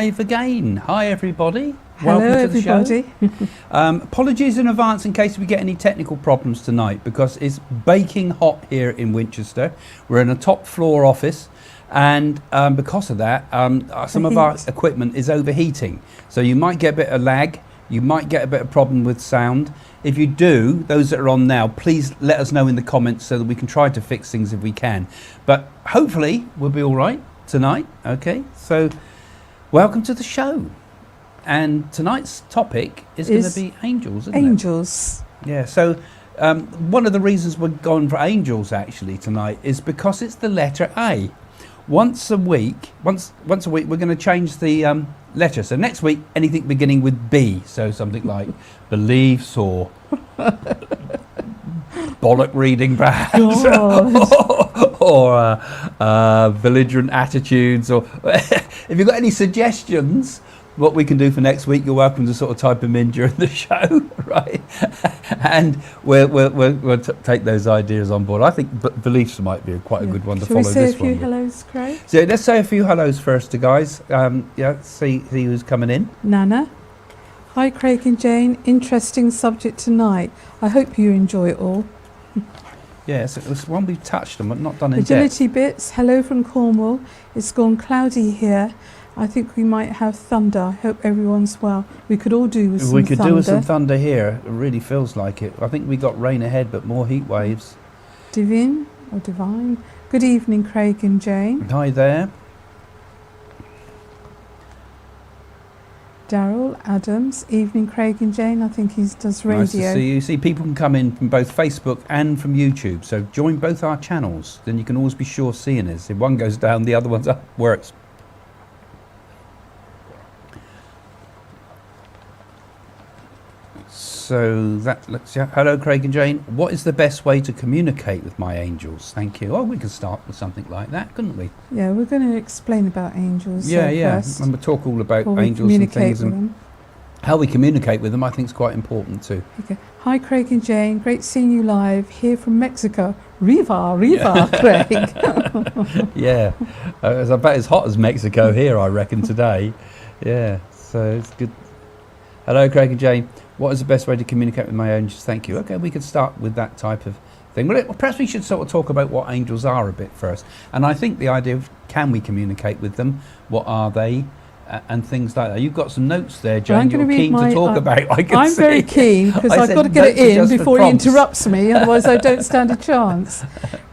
live again. Hi everybody. Hello Welcome to the everybody. show. Apologies in advance in case we get any technical problems tonight, because it's baking hot here in Winchester. We're in a top floor office, and because of that, some of our equipment is overheating. So you might get a bit of lag, you might get a bit of problem with sound. If you do, those that are on now, please let us know in the comments so that we can try to fix things if we can. But hopefully we'll be all right tonight. Okay, so welcome to the show. And tonight's topic is going to be angels, isn't it? Angels. Yeah, so one of the reasons we're going for angels actually tonight is because it's the letter A. Once a week we're going to change the letter. So next week, anything beginning with B. So something like beliefs or bollock reading perhaps. or belligerent attitudes. Or if you've got any suggestions what we can do for next week, you're welcome to sort of type them in during the show, right? And we'll take those ideas on board. I think beliefs might be quite a good one to follow this one. Shall we say a few hellos, Craig? So let's say a few hellos first to guys. See who's coming in. Nana. Hi Craig and Jane. Interesting subject tonight. I hope you enjoy it all. Yeah, so it's one we've touched on but not done in Agility depth. Bits. Hello from Cornwall. It's gone cloudy here. I think we might have thunder. I hope everyone's well. We could all do with some thunder. We could do with some thunder here. It really feels like it. I think we got rain ahead, but more heat waves. Divine or Divine. Good evening, Craig and Jane. Hi there. Daryl Adams. Evening, Craig and Jane. I think he does radio. Nice to see you. See, people can come in from both Facebook and from YouTube. So join both our channels. Then you can always be sure seeing us. If one goes down, the other one's up. Works. So let's see. Hello, Craig and Jane. What is the best way to communicate with my angels? Thank you. Oh, we can start with something like that, couldn't we? Yeah, we're going to explain about angels. First. And we'll talk all about angels and things and how we communicate with them. I think is quite important too. Okay. Hi, Craig and Jane. Great seeing you live here from Mexico. Riva, Craig. Yeah, it's about as hot as Mexico here, I reckon today. Yeah, so it's good. Hello, Craig and Jane. What is the best way to communicate with my angels? Thank you. Okay, we could start with that type of thing. Well, perhaps we should sort of talk about what angels are a bit first. And I think the idea of can we communicate with them? What are they? And things like that. You've got some notes there, Jane. You're keen to talk about. I'm very keen because I've got to get it in before he interrupts me. Otherwise, I don't stand a chance.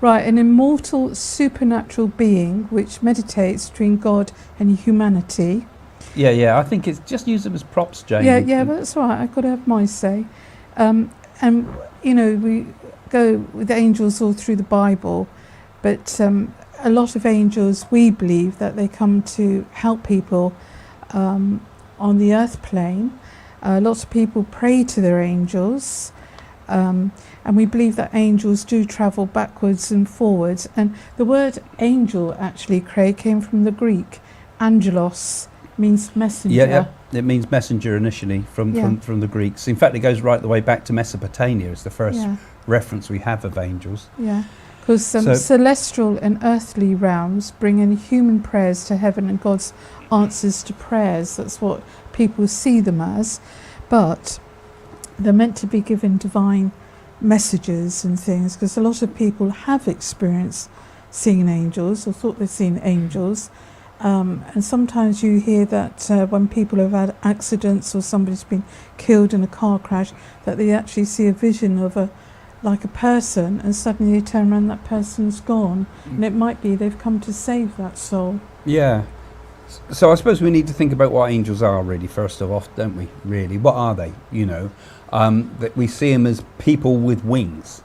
Right, an immortal supernatural being which meditates between God and humanity. Yeah, I think it's just use them as props, Jane. Yeah, but that's right. I've got to have my say. And, you know, we go with angels all through the Bible, but a lot of angels, we believe that they come to help people on the earth plane. Lots of people pray to their angels, and we believe that angels do travel backwards and forwards. And the word angel, actually, Craig, came from the Greek, angelos, means messenger. Yeah, it means messenger initially from the Greeks. In fact, it goes right the way back to Mesopotamia. It's the first reference we have of angels. Yeah, because celestial and earthly realms bring in human prayers to heaven and God's answers to prayers. That's what people see them as. But they're meant to be given divine messages and things, because a lot of people have experienced seeing angels or thought they've seen angels. And sometimes you hear that when people have had accidents or somebody's been killed in a car crash, that they actually see a vision of a person, and suddenly they turn around and that person's gone. And it might be they've come to save that soul. Yeah. So I suppose we need to think about what angels are really first of all, don't we? Really, what are they? You know, that we see them as people with wings.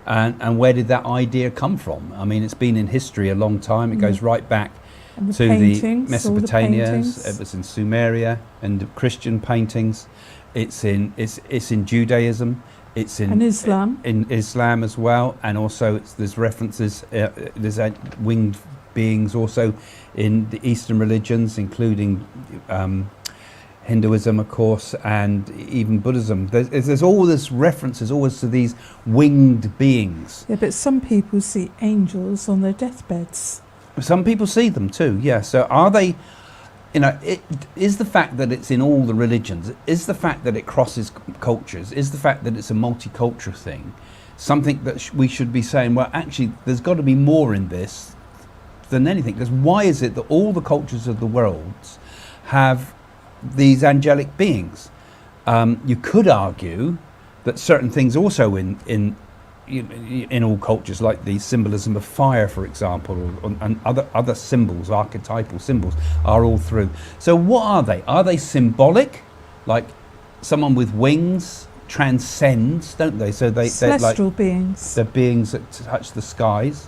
And where did that idea come from? I mean, it's been in history a long time. It goes right back to the Mesopotamians. It was in Sumeria and the Christian paintings. It's in Judaism. It's in Islam. In Islam as well, and also there's references. There's winged beings also in the Eastern religions, including Hinduism, of course, and even Buddhism. There's all this references always to these winged beings. Yeah, but some people see angels on their deathbeds. Some people see them too, yeah. So are they, you know, it is the fact that it's in all the religions, is the fact that it crosses cultures, is the fact that it's a multicultural thing, something that we should be saying, well, actually, there's got to be more in this than anything. Because why is it that all the cultures of the world have these angelic beings? You could argue that certain things also in all cultures, like the symbolism of fire, for example, and other symbols, archetypal symbols, are all through. So what are they? Are they symbolic, like someone with wings transcends, don't they? So they're like beings. They're beings that touch the skies,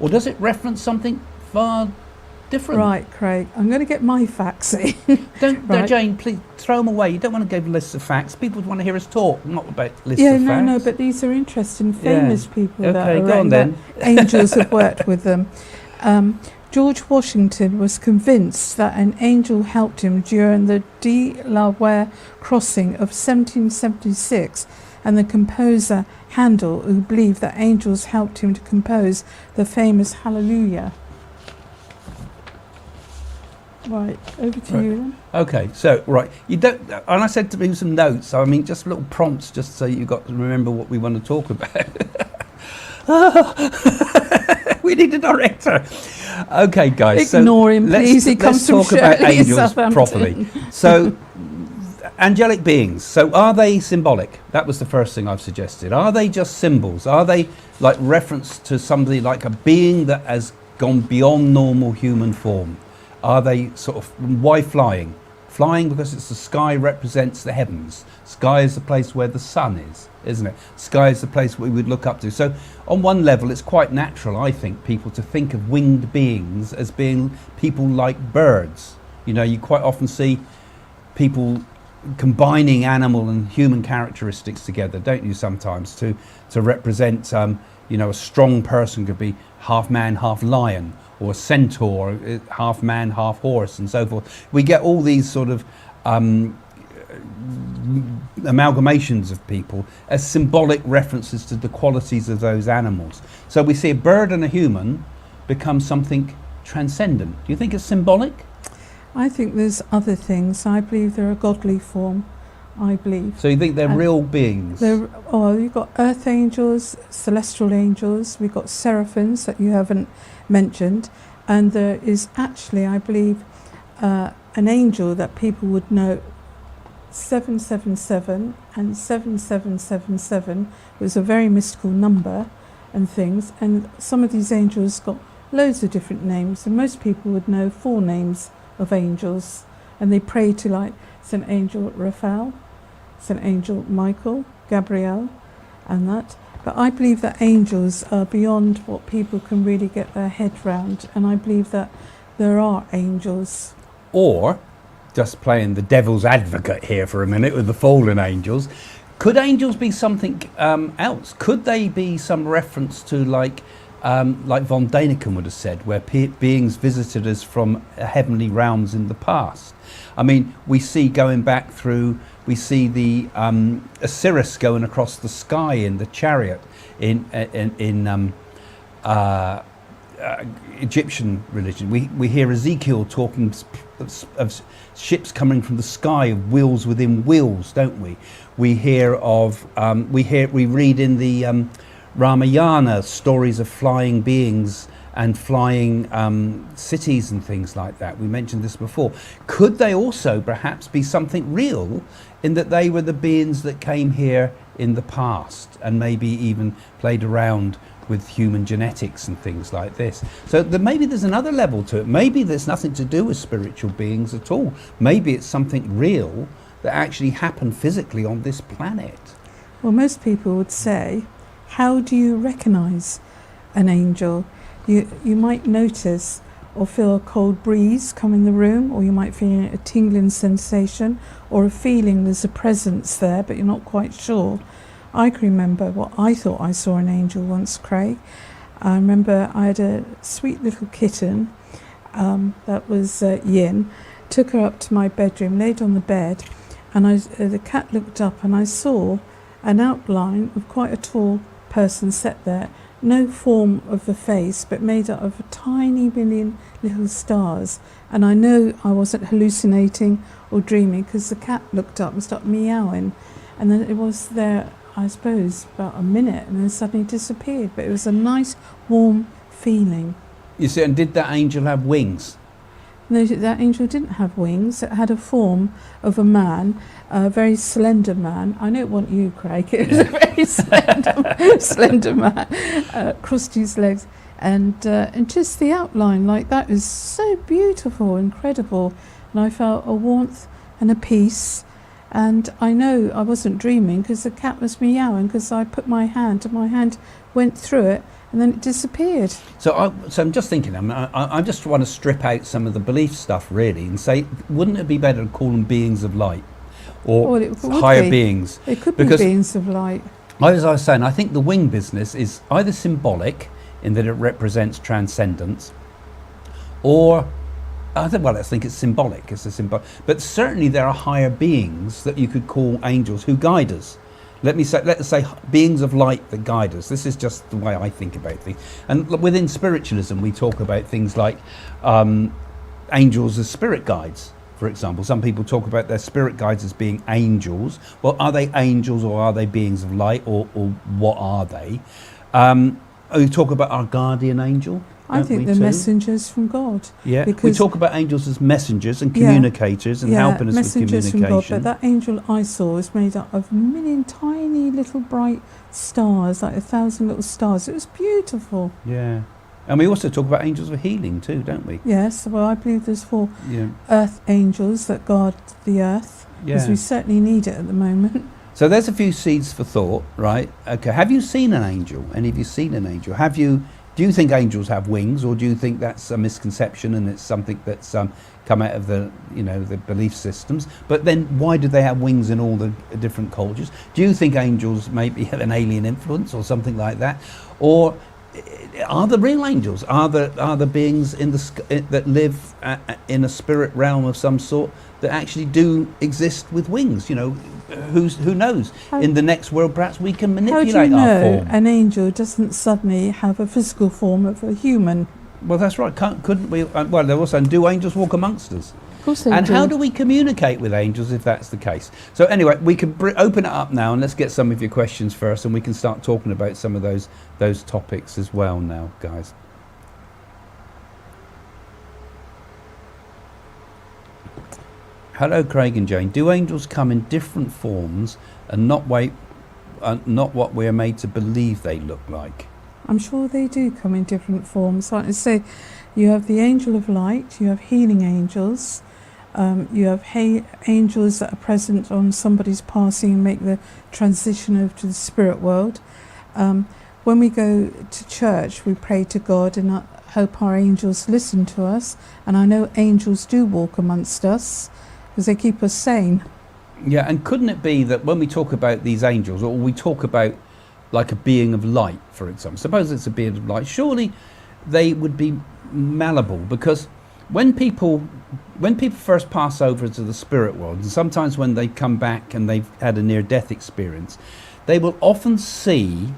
or does it reference something far different? Right, Craig. I'm going to get my facts in. Don't, right. Jane, please throw them away. You don't want to give lists of facts. People want to hear us talk, not about lists of facts. No, but these are interesting, famous people that Okay, are go on then. Angels have worked with them. George Washington was convinced that an angel helped him during the Delaware crossing of 1776, and the composer Handel, who believed that angels helped him to compose the famous Hallelujah. Right, over to you then. Okay, so, right, you don't, and I said to bring some notes, so I mean, just little prompts, just so you've got to remember what we want to talk about. We need a director. Okay, guys, Ignore him, please. He comes from let's talk about Shirley, angels Southampton. properly. So, angelic beings, so are they symbolic? That was the first thing I've suggested. Are they just symbols? Are they like reference to somebody, like a being that has gone beyond normal human form? Are they sort of, why flying? Flying because it's the sky represents the heavens. Sky is the place where the sun is, isn't it? Sky is the place we would look up to. So on one level, it's quite natural, I think, people to think of winged beings as being people like birds. You know, you quite often see people combining animal and human characteristics together, don't you, sometimes, to represent, you know, a strong person could be half man, half lion, or a centaur, half man, half horse, and so forth. We get all these sort of amalgamations of people as symbolic references to the qualities of those animals. So we see a bird and a human become something transcendent. Do you think it's symbolic? I think there's other things. I believe they're a godly form. I believe. So you think they're real beings? You've got earth angels, celestial angels. We've got seraphims that you haven't mentioned, and there is actually, I believe, an angel that people would know. 777 and 7777 was a very mystical number and things, and some of these angels got loads of different names, and most people would know 4 names of angels, and they pray to like St. Angel Raphael, St. Angel Michael, Gabriel, and that. But I believe that angels are beyond what people can really get their head round, and I believe that there are angels. Or, just playing the devil's advocate here for a minute with the fallen angels, could angels be something else? Could they be some reference to like von Daniken would have said, where beings visited us from heavenly realms in the past? I mean, we see going back through, we see the Osiris going across the sky in the chariot in Egyptian religion. We hear Ezekiel talking of ships coming from the sky, of wheels within wheels, don't we? We hear of we read in the Ramayana stories of flying beings and flying cities and things like that. We mentioned this before. Could they also perhaps be something real, in that they were the beings that came here in the past and maybe even played around with human genetics and things like this? So maybe there's another level to it. Maybe there's nothing to do with spiritual beings at all. Maybe it's something real that actually happened physically on this planet. Well, most people would say, how do you recognise an angel? You might notice or feel a cold breeze come in the room, or you might feel a tingling sensation or a feeling there's a presence there, but you're not quite sure. I can remember what I thought I saw an angel once, Craig. I remember I had a sweet little kitten, that was Yin. Took her up to my bedroom, laid on the bed, and the cat looked up and I saw an outline of quite a tall person sat there, no form of the face, but made up of a tiny million little stars. And I know I wasn't hallucinating or dreaming because the cat looked up and started meowing, and then it was there, I suppose, about a minute, and then suddenly disappeared. But it was a nice, warm feeling. You see, and did that angel have wings? No, that angel didn't have wings. It had a form of a man, a very slender man. I don't want you, Craig. It was a very slender man, crossed his legs, and just the outline like that was so beautiful, incredible. And I felt a warmth and a peace. And I know I wasn't dreaming because the cat was meowing, because I put my hand, and my hand went through it, and then it disappeared. So I'm just thinking, I just want to strip out some of the belief stuff, really, and say, wouldn't it be better to call them beings of light, or higher beings? It could be beings of light. As I was saying, I think the wing business is either symbolic, in that it represents transcendence, or I think it's symbolic. It's a symbol, but certainly there are higher beings that you could call angels who guide us. Let's say beings of light that guide us. This is just the way I think about things. And within spiritualism, we talk about things like angels as spirit guides, for example. Some people talk about their spirit guides as being angels. Well, are they angels, or are they beings of light, or what are they? We talk about our guardian angel. I think they're messengers from God. Yeah, we talk about angels as messengers and communicators, and helping us with communication. From God, but that angel I saw was made up of a million tiny little bright stars, like 1,000 little stars. It was beautiful. Yeah. And we also talk about angels of healing too, don't we? Yes, well, I believe there's 4 earth angels that guard the earth, because we certainly need it at the moment. So there's a few seeds for thought, right? Okay, have you seen an angel? Any of you seen an angel? Do you think angels have wings, or do you think that's a misconception and it's something that's come out of the belief systems? But then why do they have wings in all the different cultures? Do you think angels maybe have an alien influence or something like that? Or are the real angels? Are the beings that live in a spirit realm of some sort that actually do exist with wings? Who knows? In the next world, perhaps we can manipulate our form. An angel doesn't suddenly have a physical form of a human? Well, that's right. Couldn't we? Well, they're also, do angels walk amongst us? Of course they do. And how do we communicate with angels if that's the case? So anyway, we can open it up now, and let's get some of your questions first, and we can start talking about some of those topics as well now, guys. Hello, Craig and Jane. Do angels come in different forms and not what we are made to believe they look like? I'm sure they do come in different forms. Like I say, you have the angel of light, you have healing angels, you have angels that are present on somebody's passing and make the transition over to the spirit world. When we go to church, we pray to God and hope our angels listen to us. And I know angels do walk amongst us, because they keep us sane. Yeah, and couldn't it be that when we talk about these angels, or we talk about like a being of light, for example, suppose it's a being of light, surely they would be malleable, because when people first pass over to the spirit world, and sometimes when they come back and they've had a near-death experience, they will often see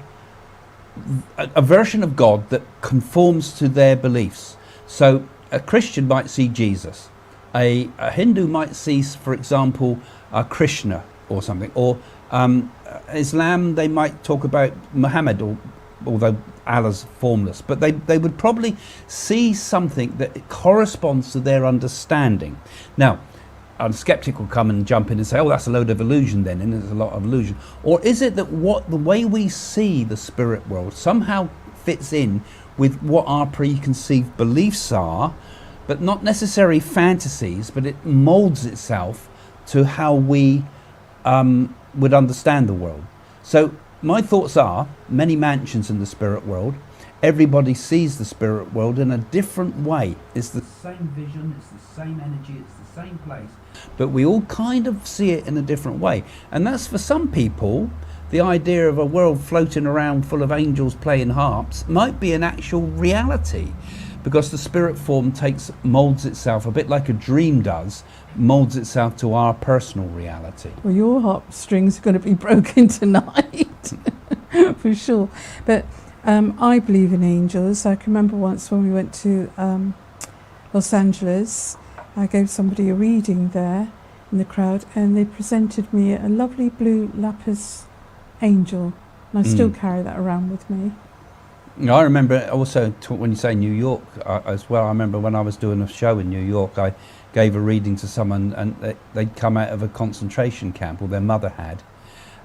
a version of God that conforms to their beliefs. So a Christian might see Jesus. A Hindu might see, for example, Krishna or something, or Islam, they might talk about Muhammad, although Allah's formless, but they would probably see something that corresponds to their understanding. Now, a skeptic will come and jump in and say, oh, that's a load of illusion then, and there's a lot of illusion. Or is it that the way we see the spirit world somehow fits in with what our preconceived beliefs are, but not necessarily fantasies, but it molds itself to how we would understand the world? So my thoughts are, many mansions in the spirit world, everybody sees the spirit world in a different way. It's the same vision, it's the same energy, it's the same place, but we all kind of see it in a different way. And that's, for some people, the idea of a world floating around full of angels playing harps might be an actual reality, because the spirit form molds itself a bit like a dream does, molds itself to our personal reality. Well, your harp strings are going to be broken tonight, for sure. But I believe in angels. I can remember once when we went to Los Angeles, I gave somebody a reading there in the crowd, and they presented me a lovely blue lapis angel, and I still carry that around with me. I remember also when you say New York as well. I remember when I was doing a show in New York, I gave a reading to someone, and they'd come out of a concentration camp, or their mother had,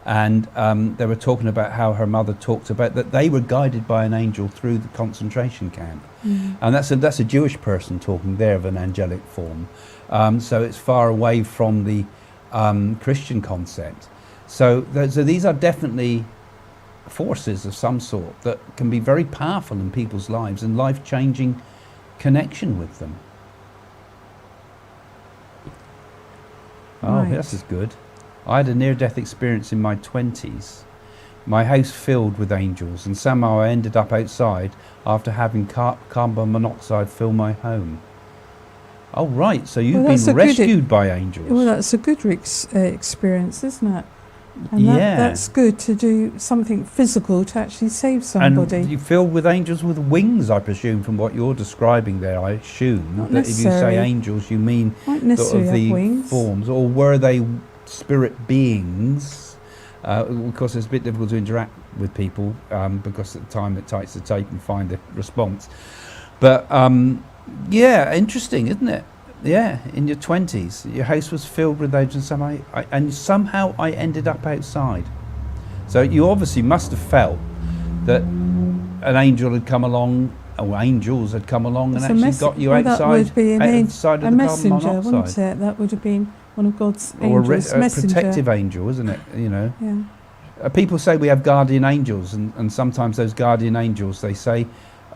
and they were talking about how her mother talked about that they were guided by an angel through the concentration camp, and that's a Jewish person talking there of an angelic form. So it's far away from the Christian concept. So these are definitely forces of some sort that can be very powerful in people's lives and life-changing connection with them. Oh, this is good. I had a near-death experience in my 20s. My house filled with angels, and somehow I ended up outside after having carbon monoxide fill my home. Oh, right, so you've been rescued by angels. Well, that's a good experience, isn't it? And that's good to do something physical to actually save somebody. And you're filled with angels with wings, I presume, from what you're describing there. I assume Not that if you say angels, you mean sort of the wings. Forms, or were they spirit beings? Of course, it's a bit difficult to interact with people because at the time it takes the tape and find the response. But yeah, interesting, isn't it? Yeah, in your 20s, your house was filled with angels, and somehow I ended up outside. So you obviously must have felt that an angel had come along, or angels had come along, and actually got you outside. That would be a messenger, wouldn't it? That would have been one of God's angels, or a protective angel, isn't it? You know. Yeah. People say we have guardian angels, and sometimes those guardian angels, they say,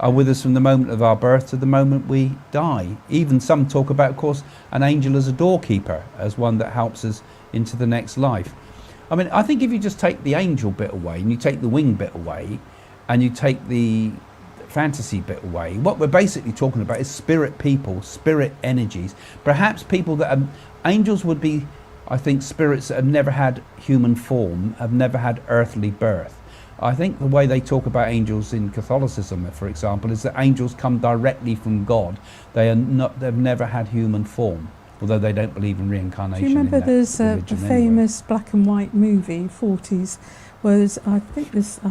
are with us from the moment of our birth to the moment we die. Even some talk about, of course, an angel as a doorkeeper, as one that helps us into the next life. I mean, I think if you just take the angel bit away, and you take the wing bit away, and you take the fantasy bit away, what we're basically talking about is spirit people, spirit energies. Perhaps people that are, angels would be, I think, spirits that have never had human form, have never had earthly birth. I think the way they talk about angels in Catholicism, for example, is that angels come directly from God. They've never had human form, although they don't believe in reincarnation. Do you remember there's a famous black and white movie, 40s, where I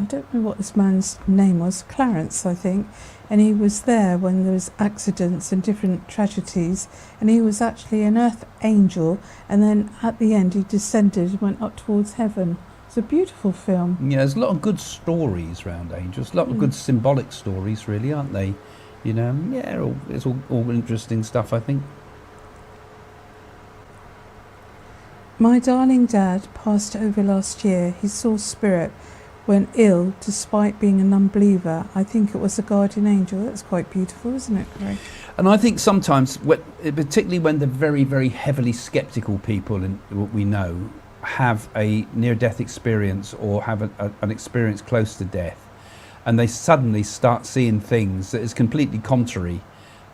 don't know what this man's name was, Clarence, I think, and he was there when there was accidents and different tragedies, and he was actually an earth angel, and then at the end he descended and went up towards heaven. It's a beautiful film. Yeah, there's a lot of good stories around angels, a lot of good symbolic stories, really, aren't they? You know, yeah, it's all interesting stuff, I think. My darling dad passed over last year. He saw spirit when ill, despite being an unbeliever. I think it was a guardian angel. That's quite beautiful, isn't it, Craig? And I think sometimes, particularly when the very, very heavily sceptical people in what we know have a near-death experience or have an experience close to death, and they suddenly start seeing things that is completely contrary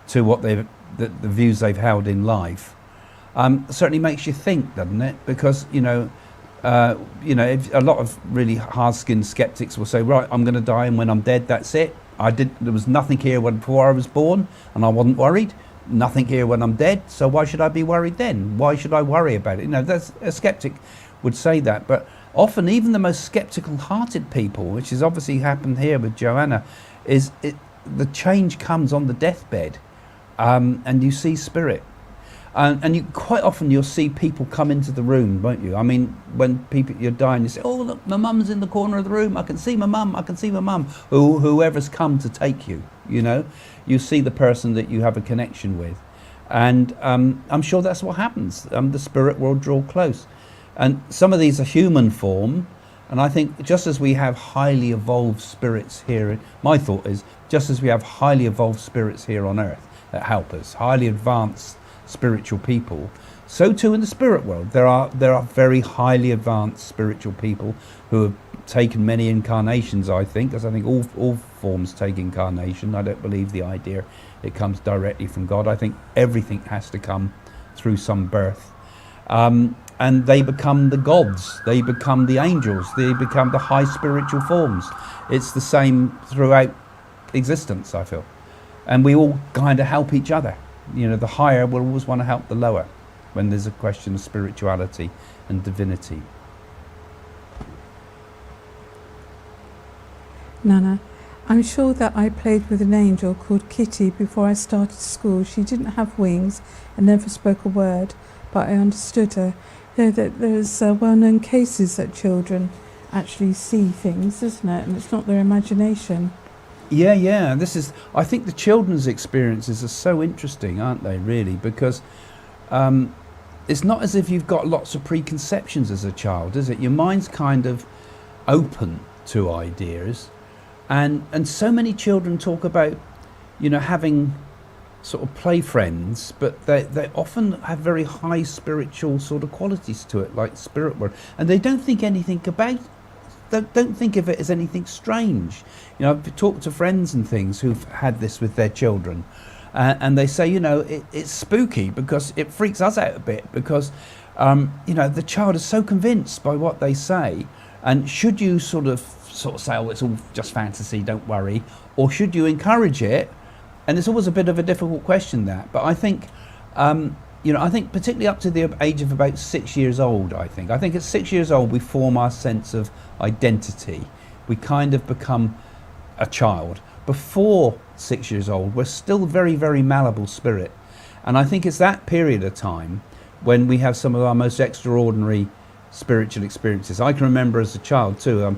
to what the views they've held in life, certainly makes you think, doesn't it? Because if a lot of really hard-skinned skeptics will say, right, I'm going to die, and when I'm dead, that's it. There was nothing here before I was born, and I wasn't worried. Nothing here when I'm dead, so why should I be worried then? Why should I worry about it? That's a skeptic would say that, but often even the most skeptical-hearted people, which has obviously happened here with Joanna, the change comes on the deathbed, and you see spirit, and you quite often you'll see people come into the room, won't you? I mean, when you're dying, you say, "Oh, look, my mum's in the corner of the room. I can see my mum. I can see my mum." Whoever's come to take you, you see the person that you have a connection with, and I'm sure that's what happens. The spirit will draw close, and some of these are human form, and I think just as we have highly evolved spirits here, my thought is just as we have highly evolved spirits here on earth that help us, highly advanced spiritual people, so too in the spirit world there are very highly advanced spiritual people who have taken many incarnations, I think, because I think all forms take incarnation. I don't believe the idea it comes directly from God. I think everything has to come through some birth, and they become the gods, they become the angels, they become the high spiritual forms. It's the same throughout existence, I feel. And we all kind of help each other. You know, the higher will always want to help the lower when there's a question of spirituality and divinity. Nana, I'm sure that I played with an angel called Kitty before I started school. She didn't have wings and never spoke a word, but I understood her. You know, that there's well-known cases that children actually see things, isn't it? And it's not their imagination. Yeah. I think the children's experiences are so interesting, aren't they, really? Because it's not as if you've got lots of preconceptions as a child, is it? Your mind's kind of open to ideas. And so many children talk about, you know, having sort of play friends, but they often have very high spiritual sort of qualities to it, like spirit world. And they don't think anything about, don't think of it as anything strange. You know, I've talked to friends and things who've had this with their children, and they say, you know, it's spooky because it freaks us out a bit because, you know, the child is so convinced by what they say. And should you sort of say, oh, it's all just fantasy, don't worry, or should you encourage it? And it's always a bit of a difficult question, that. But I think, you know, I think particularly up to the age of about 6 years old, I think at 6 years old we form our sense of identity. We kind of become a child. Before 6 years old, we're still very, very malleable spirit. And I think it's that period of time when we have some of our most extraordinary spiritual experiences. I can remember as a child too,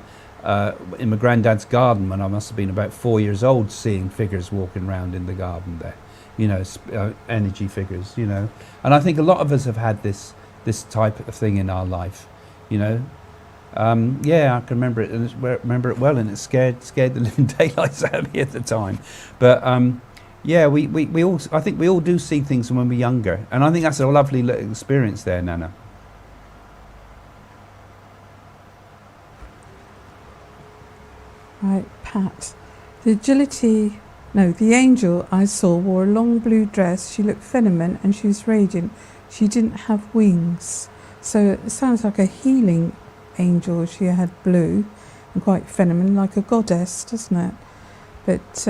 in my granddad's garden when I must have been about 4 years old, seeing figures walking around in the garden there, you know, energy figures, you know. And I think a lot of us have had this type of thing in our life, you know. Yeah, I can remember it, and remember it well, and it scared the living daylights out of me at the time. But yeah, we all, I think we all do see things when we're younger, and I think that's a lovely little experience there, Nana. Right, Pat. The angel I saw wore a long blue dress. She looked feminine and she was radiant. She didn't have wings. So it sounds like a healing angel. She had blue and quite feminine, like a goddess, doesn't it? But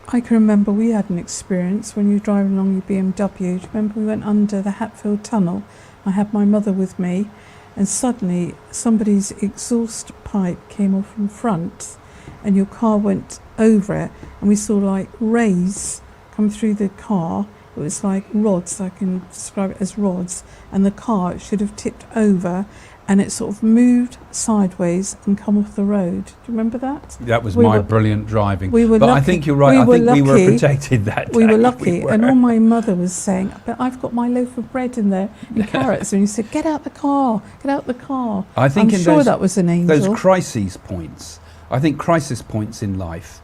I can remember we had an experience when you were driving along your BMW. Do you remember we went under the Hatfield Tunnel? I had my mother with me, and suddenly somebody's exhaust pipe came off in front and your car went over it, and we saw like rays come through the car. It was like rods, I can describe it as rods, and the car should have tipped over and it sort of moved sideways and come off the road. Do you remember that? That was brilliant driving. We were but lucky. I think you're right. I think we were protected that day. We were lucky. And all my mother was saying, but I've got my loaf of bread in there and carrots. And you said, get out the car, get out the car. I think I'm sure that was an angel. Those crisis points, I think crisis points in life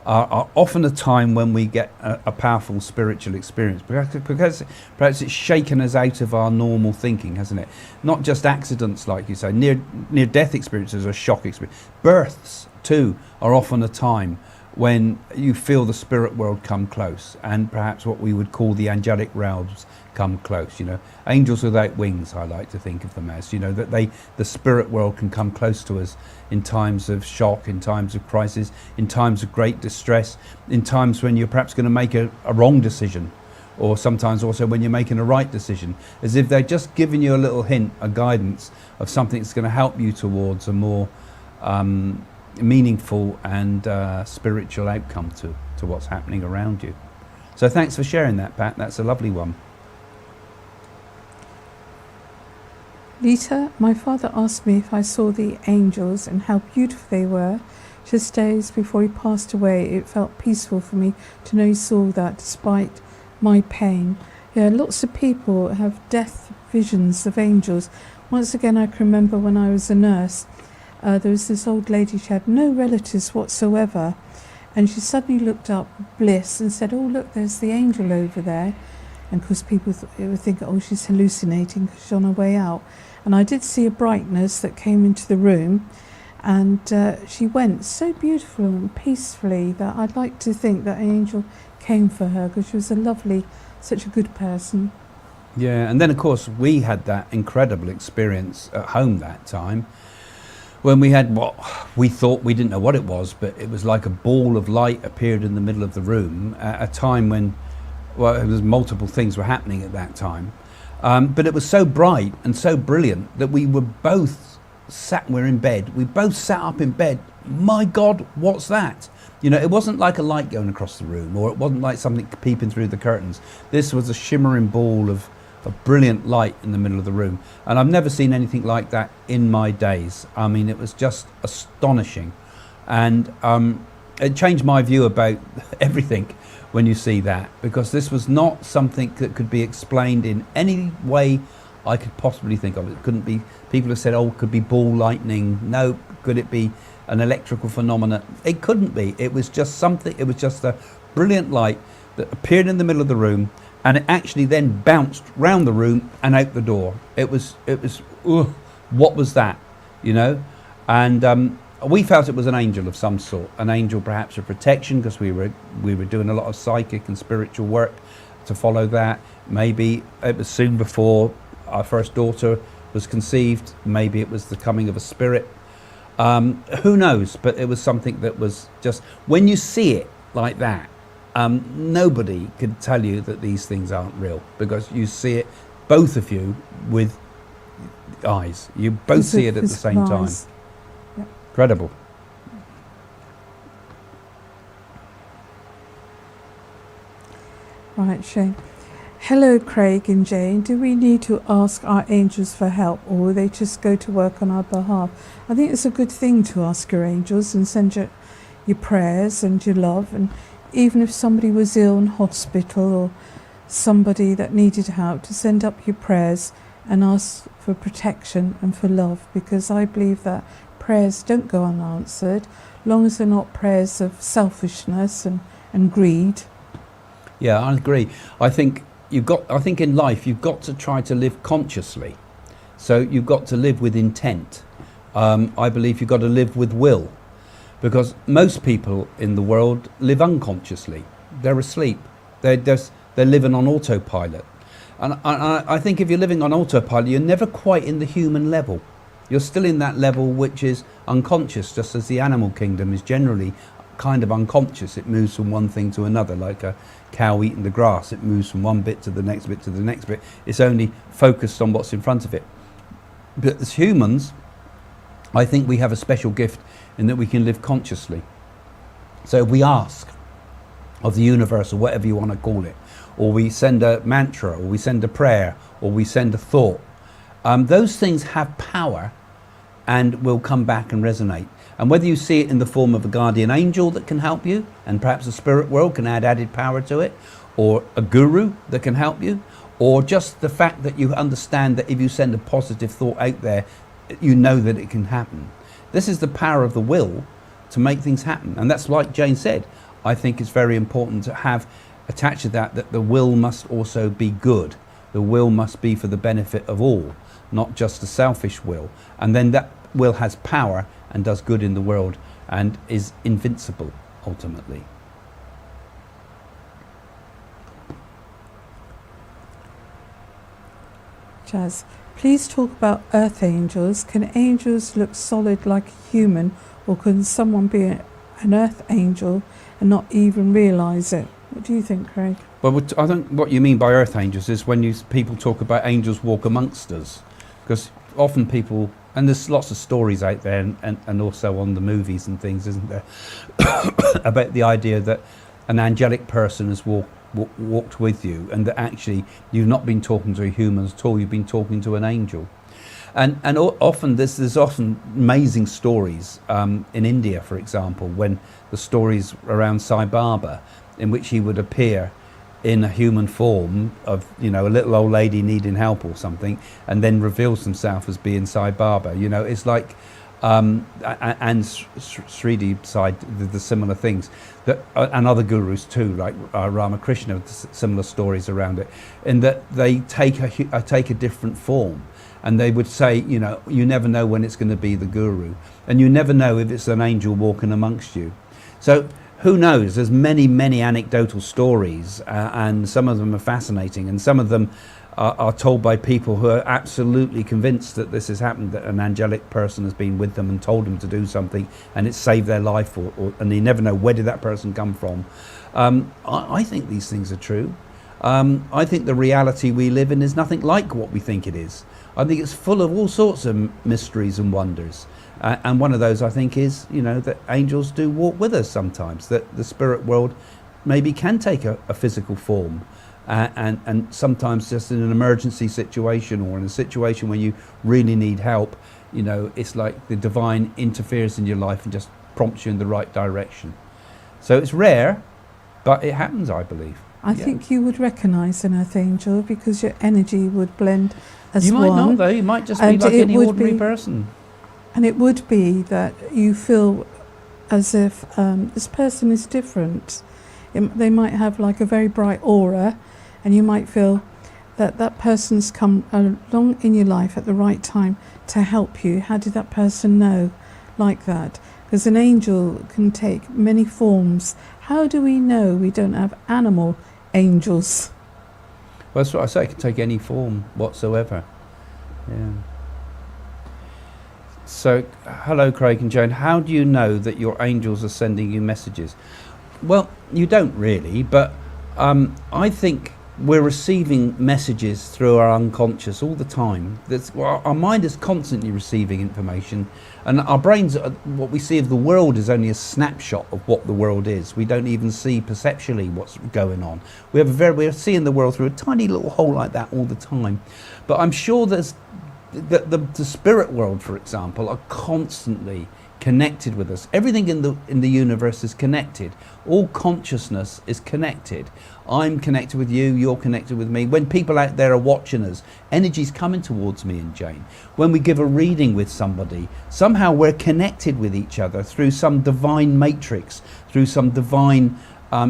are often a time when we get a powerful spiritual experience, because perhaps it's shaken us out of our normal thinking, hasn't it? Not just accidents, like you say, near-death experiences or shock experiences. Births, too, are often a time when you feel the spirit world come close, and perhaps what we would call the angelic realms come close, you know. Angels without wings, I like to think of them as, you know, that the spirit world can come close to us in times of shock, in times of crisis, in times of great distress, in times when you're perhaps going to make a wrong decision, or sometimes also when you're making a right decision, as if they're just giving you a little hint, a guidance of something that's going to help you towards a more meaningful and spiritual outcome to what's happening around you. So thanks for sharing that, Pat. That's a lovely one. Lita, my father asked me if I saw the angels and how beautiful they were. Just days before he passed away, it felt peaceful for me to know he saw that despite my pain. Yeah, lots of people have death visions of angels. Once again, I can remember when I was a nurse, there was this old lady, she had no relatives whatsoever, and she suddenly looked up with bliss and said, oh look, there's the angel over there. And of course people would think, oh, she's hallucinating because she's on her way out. And I did see a brightness that came into the room, and she went so beautiful and peacefully that I'd like to think that an angel came for her, because she was such a good person. Yeah, and then of course we had that incredible experience at home that time when we had what we thought, we didn't know what it was, but it was like a ball of light appeared in the middle of the room at a time when, well, there was multiple things were happening at that time. But it was so bright and so brilliant that we were both we're in bed, we both sat up in bed. My God, what's that? You know, it wasn't like a light going across the room, or it wasn't like something peeping through the curtains. This was a shimmering ball of brilliant light in the middle of the room. And I've never seen anything like that in my days. I mean, it was just astonishing. And it changed my view about everything when you see that, because this was not something that could be explained in any way I could possibly think of. It couldn't be, people have said, oh, it could be ball lightning. No, could it be an electrical phenomenon? It couldn't be. It was just something, it was just a brilliant light that appeared in the middle of the room, and it actually then bounced round the room and out the door. It was, what was that, you know? And we felt it was an angel of some sort, an angel perhaps of protection, because we were doing a lot of psychic and spiritual work to follow that. Maybe it was soon before our first daughter was conceived. Maybe it was the coming of a spirit. Who knows? But it was something that was just, when you see it like that, nobody could tell you that these things aren't real, because you see it, both of you, with eyes. You both see it at the same time. Yep. Incredible. Right, Shane. Hello, Craig and Jane. Do we need to ask our angels for help, or will they just go to work on our behalf? I think it's a good thing to ask your angels and send your prayers and your love. And even if somebody was ill in hospital, or somebody that needed help, to send up your prayers and ask for protection and for love, because I believe that prayers don't go unanswered, long as they're not prayers of selfishness and greed. Yeah, I agree. I think in life you've got to try to live consciously. So you've got to live with intent. I believe you've got to live with will, because most people in the world live unconsciously. They're asleep. They're living on autopilot. And I think if you're living on autopilot, you're never quite in the human level. You're still in that level which is unconscious, just as the animal kingdom is generally kind of unconscious. It moves from one thing to another, like a cow eating the grass. It moves from one bit to the next bit to the next bit. It's only focused on what's in front of it. But as humans, I think we have a special gift in that we can live consciously. So if we ask of the universe, or whatever you want to call it, or we send a mantra, or we send a prayer, or we send a thought, those things have power and will come back and resonate. And whether you see it in the form of a guardian angel that can help you, and perhaps the spirit world can add added power to it, or a guru that can help you, or just the fact that you understand that if you send a positive thought out there, you know that it can happen. This is the power of the will to make things happen. And that's, like Jane said, I think it's very important to have attached to that the will must also be good. The will must be for the benefit of all, not just a selfish will. And then that will has power and does good in the world and is invincible ultimately. Jazz, please talk about earth angels. Can angels look solid like a human, or can someone be an earth angel and not even realise it? What do you think, Craig? Well, I think what you mean by earth angels is when people talk about angels walk amongst us, because often people, and there's lots of stories out there and also on the movies and things, isn't there, about the idea that an angelic person has walked with you, and that actually you've not been talking to a human at all, you've been talking to an angel. And often there's often amazing stories in India, for example, when the stories around Sai Baba, in which he would appear in a human form of, you know, a little old lady needing help or something, and then reveals himself as being Sai Baba. You know, it's like, and Sridi side, the similar things, that, and other gurus too, like Ramakrishna, similar stories around it, in that they take a different form. And they would say, you know, you never know when it's going to be the guru, and you never know if it's an angel walking amongst you. So who knows? There's many, many anecdotal stories, and some of them are fascinating, and some of them are told by people who are absolutely convinced that this has happened, that an angelic person has been with them and told them to do something and it's saved their life, and they never know where did that person come from. I think these things are true. I think the reality we live in is nothing like what we think it is. I think it's full of all sorts of mysteries and wonders. And one of those, I think, is, that angels do walk with us sometimes, that the spirit world maybe can take a physical form. And sometimes just in an emergency situation or in a situation where you really need help, it's like the divine interferes in your life and just prompts you in the right direction. So it's rare, but it happens, I believe. I think you would recognise an earth angel because your energy would blend as one. You might not, though. You might just be like any ordinary person. And it would be that you feel as if this person is different. They might have like a very bright aura, and you might feel that that person's come along in your life at the right time to help you. How did that person know like that? Because an angel can take many forms. How do we know we don't have animal angels? Well, that's what I say. It can take any form whatsoever. Yeah. So, hello, Craig and Joan. How do you know that your angels are sending you messages? Well, you don't really, but I think we're receiving messages through our unconscious all the time. Our mind is constantly receiving information, and our brains, what we see of the world is only a snapshot of what the world is. We don't even see perceptually what's going on. We're seeing the world through a tiny little hole like that all the time. But I'm sure there's the spirit world, for example, are constantly connected with us. Everything in the universe is connected. All consciousness is connected. I'm connected with you, you're connected with me. When people out there are watching us, energy's coming towards me and Jane. When we give a reading with somebody, somehow we're connected with each other through some divine matrix, through some divine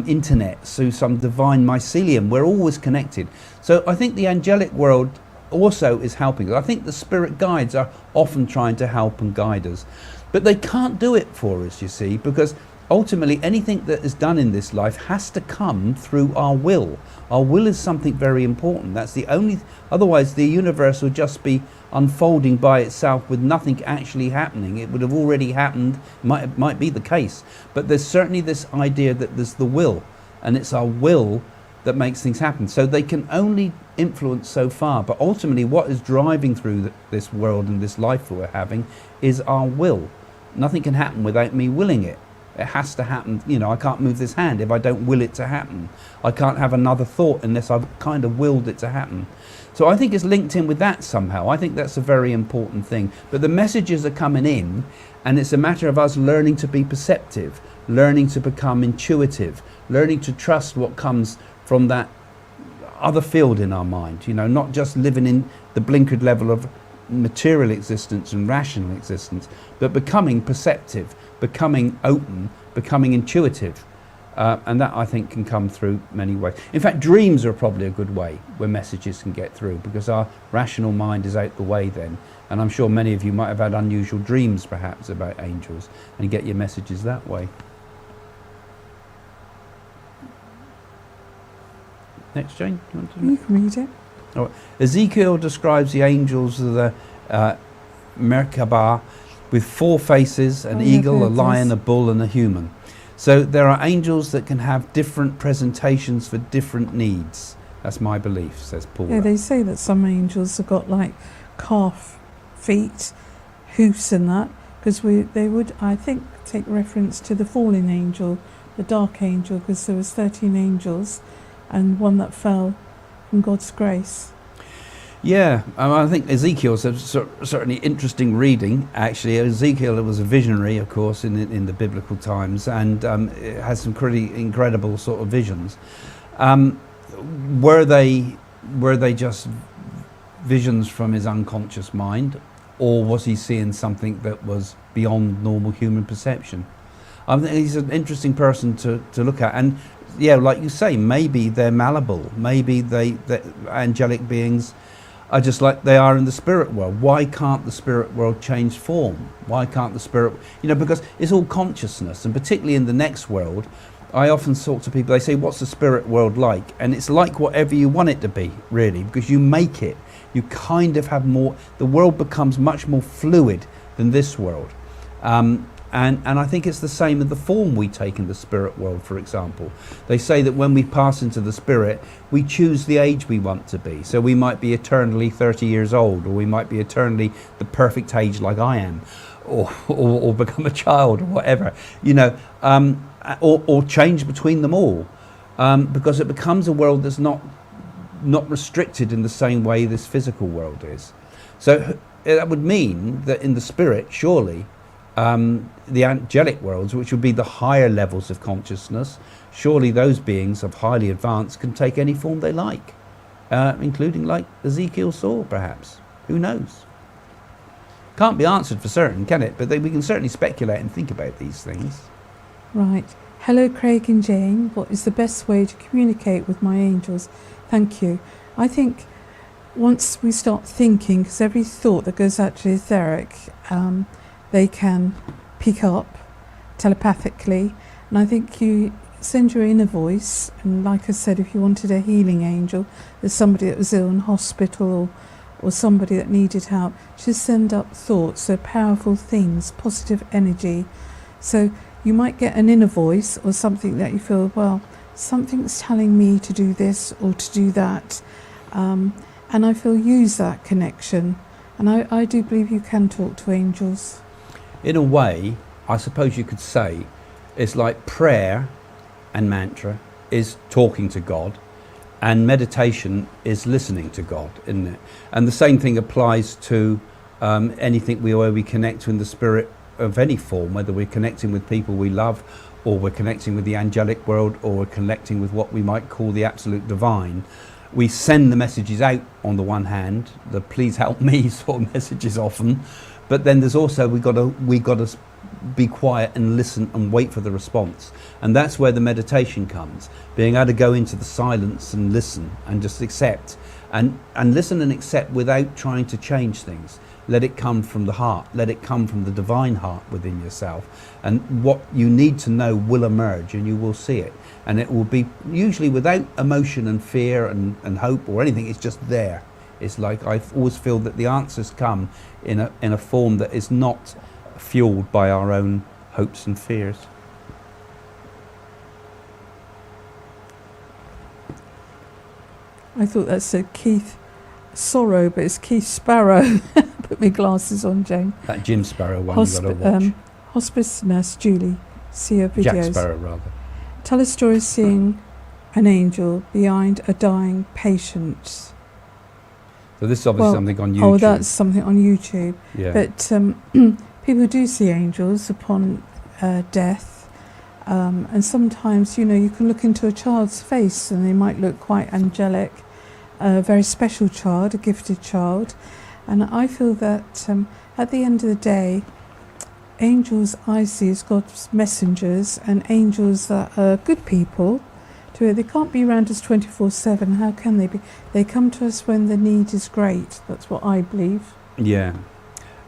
internet, through some divine mycelium. We're always connected. So I think the angelic world also is helping us. I think the spirit guides are often trying to help and guide us. But they can't do it for us, you see, because ultimately anything that is done in this life has to come through our will. Our will is something very important. That's the only, otherwise the universe would just be unfolding by itself with nothing actually happening. It would have already happened, might be the case. But there's certainly this idea that there's the will, and it's our will that makes things happen. So they can only influence so far, but ultimately what is driving through this world and this life that we're having is our will. Nothing can happen without me willing it. It has to happen. I can't move this hand if I don't will it to happen. I can't have another thought unless I've kind of willed it to happen. So I think it's linked in with that somehow. I think that's a very important thing. But the messages are coming in, and it's a matter of us learning to be perceptive, learning to become intuitive, learning to trust what comes from that other field in our mind, not just living in the blinkered level of material existence and rational existence, but becoming perceptive, becoming open, becoming intuitive. And that, I think, can come through many ways. In fact, dreams are probably a good way where messages can get through, because our rational mind is out the way then. And I'm sure many of you might have had unusual dreams, perhaps, about angels, and get your messages that way. Next, Jane, you can read it. Oh, Ezekiel describes the angels of the Merkabah with 4 faces: an eagle, a lion, a bull, and a human. So there are angels that can have different presentations for different needs. That's my belief, says Paul. Yeah, they say that some angels have got like calf feet, hoofs and that, because they would, I think, take reference to the fallen angel, the dark angel, because there was 13 angels and one that fell from God's grace. Yeah, I think Ezekiel's a certainly interesting reading. Actually, Ezekiel was a visionary, of course, in the biblical times, and it has some pretty incredible sort of visions. Were they just visions from his unconscious mind, or was he seeing something that was beyond normal human perception? I think he's an interesting person to look at, and yeah, like you say, maybe they're malleable. Maybe the angelic beings are just like they are in the spirit world. Why can't the spirit world change form? Why can't the spirit, because it's all consciousness, and particularly in the next world, I often talk to people, they say, what's the spirit world like? And it's like whatever you want it to be, really, because you make it. You kind of have more, the world becomes much more fluid than this world. And I think it's the same in the form we take in the spirit world, for example. They say that when we pass into the spirit, we choose the age we want to be. So we might be eternally 30 years old, or we might be eternally the perfect age like I am, or become a child, or whatever, you know, or change between them all, because it becomes a world that's not restricted in the same way this physical world is. So that would mean that in the spirit, surely, the angelic worlds, which would be the higher levels of consciousness, surely those beings of highly advanced can take any form they like, including like Ezekiel saw, perhaps. Who knows? Can't be answered for certain, can it? But we can certainly speculate and think about these things. Right. Hello, Craig and Jane. What is the best way to communicate with my angels? Thank you. I think once we start thinking, because every thought that goes out to the etheric, they can pick up telepathically. And I think you send your inner voice, and like I said, if you wanted a healing angel, there's somebody that was ill in hospital, or somebody that needed help, just send up thoughts. They're powerful things, positive energy. So you might get an inner voice or something that you feel, well, something's telling me to do this or to do that. And I feel use that connection. And I do believe you can talk to angels. In a way, I suppose you could say, it's like prayer and mantra is talking to God, and meditation is listening to God, isn't it? And the same thing applies to anything where we connect with the spirit of any form, whether we're connecting with people we love, or we're connecting with the angelic world, or we're connecting with what we might call the absolute divine. We send the messages out on the one hand, the please help me sort of messages often, but then there's also we got to be quiet and listen and wait for the response. And that's where the meditation comes, being able to go into the silence and listen and just accept and listen and accept without trying to change things. Let it come from the heart, let it come from the divine heart within yourself, and what you need to know will emerge, and you will see it, and it will be usually without emotion and fear and hope or anything. It's just there. It's like I always feel that the answers come in a form that is not fueled by our own hopes and fears. I thought that said Keith Sorrow, but it's Keith Sparrow. Put my glasses on, Jane. That Jim Sparrow one you've got to watch. Hospice nurse Julie, see her videos. Jack Sparrow, rather. Tell a story of seeing an angel behind a dying patient. So this is obviously something on YouTube. Oh, that's something on YouTube. Yeah. But people do see angels upon death. And sometimes, you know, you can look into a child's face and they might look quite angelic, a very special child, a gifted child. And I feel that at the end of the day, angels I see as God's messengers, and angels that are good people. They can't be around us 24/7. How can they be? They come to us when the need is great. That's what I believe. Yeah.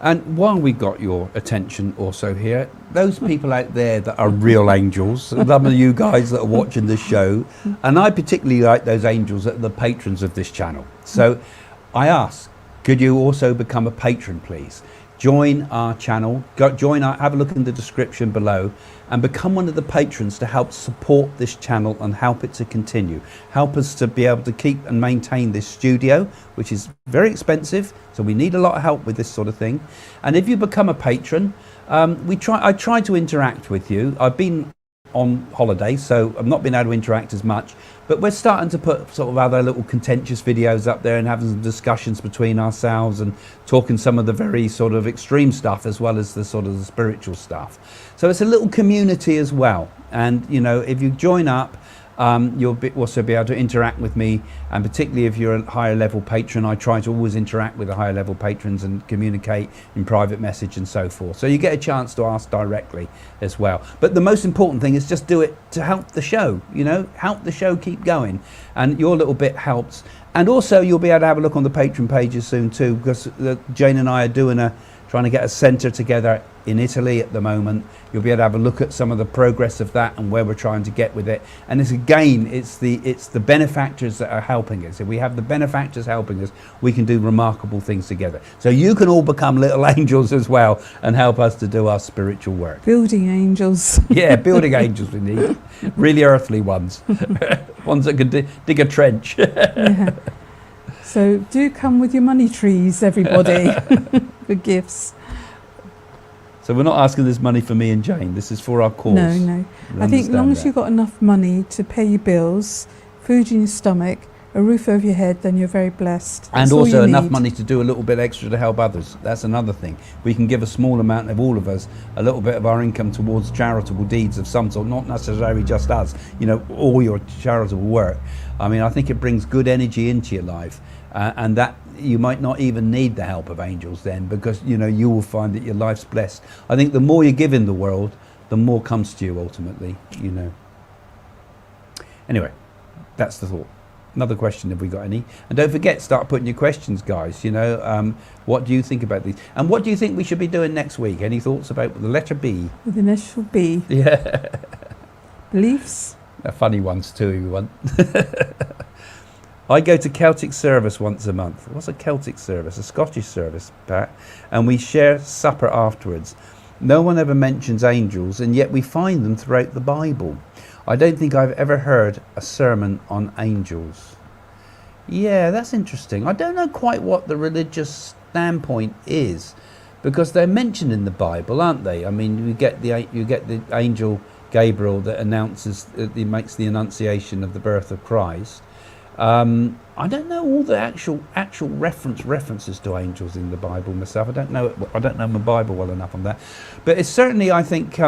And while we got your attention also here, those people out there that are real angels, some of you guys that are watching this show, and I particularly like those angels that are the patrons of this channel. So I ask, could you also become a patron, please? Join our channel, have a look in the description below, and become one of the patrons to help support this channel and help it to continue. Help us to be able to keep and maintain this studio, which is very expensive, so we need a lot of help with this sort of thing. And if you become a patron, I try to interact with you. I've been on holiday, so I've not been able to interact as much, but we're starting to put sort of other little contentious videos up there and having some discussions between ourselves and talking some of the very sort of extreme stuff as well as the sort of the spiritual stuff. So it's a little community as well, and you know, if you join up, you'll also be able to interact with me, and particularly if you're a higher level patron, I try to always interact with the higher level patrons and communicate in private message and so forth. So you get a chance to ask directly as well. But the most important thing is just do it to help the show, you know, help the show keep going, and your little bit helps. And also you'll be able to have a look on the Patreon pages soon too, because Jane and I are doing trying to get a centre together in Italy at the moment. You'll be able to have a look at some of the progress of that and where we're trying to get with it. And it's the benefactors that are helping us. If we have the benefactors helping us, we can do remarkable things together. So you can all become little angels as well and help us to do our spiritual work. Building angels. Yeah, building angels we need. Really earthly ones. Ones that can dig a trench. Yeah. So do come with your money trees, everybody, for gifts. So we're not asking this money for me and Jane. This is for our cause. No. I think as long as you've got enough money to pay your bills, food in your stomach, a roof over your head, then you're very blessed. And also enough money to do a little bit extra to help others. That's another thing. We can give a small amount of all of us, a little bit of our income towards charitable deeds of some sort, not necessarily just us, all your charitable work. I mean, I think it brings good energy into your life. And that you might not even need the help of angels then, because you will find that your life's blessed. I think the more you give in the world, the more comes to you ultimately. Anyway, that's the thought. Another question, have we got any? And don't forget, start putting your questions, guys. What do you think about these? And what do you think we should be doing next week? Any thoughts about the letter B? With initial B. Yeah. Beliefs? They're funny ones too, you want. I go to Celtic service once a month. What's a Celtic service? A Scottish service, Pat. And we share supper afterwards. No one ever mentions angels, and yet we find them throughout the Bible. I don't think I've ever heard a sermon on angels. Yeah, that's interesting. I don't know quite what the religious standpoint is, because they're mentioned in the Bible, aren't they? I mean, you get the angel Gabriel that announces, he makes the annunciation of the birth of Christ. I don't know all the actual references to angels in the Bible myself. I don't know my Bible well enough on that, but it's certainly, I think,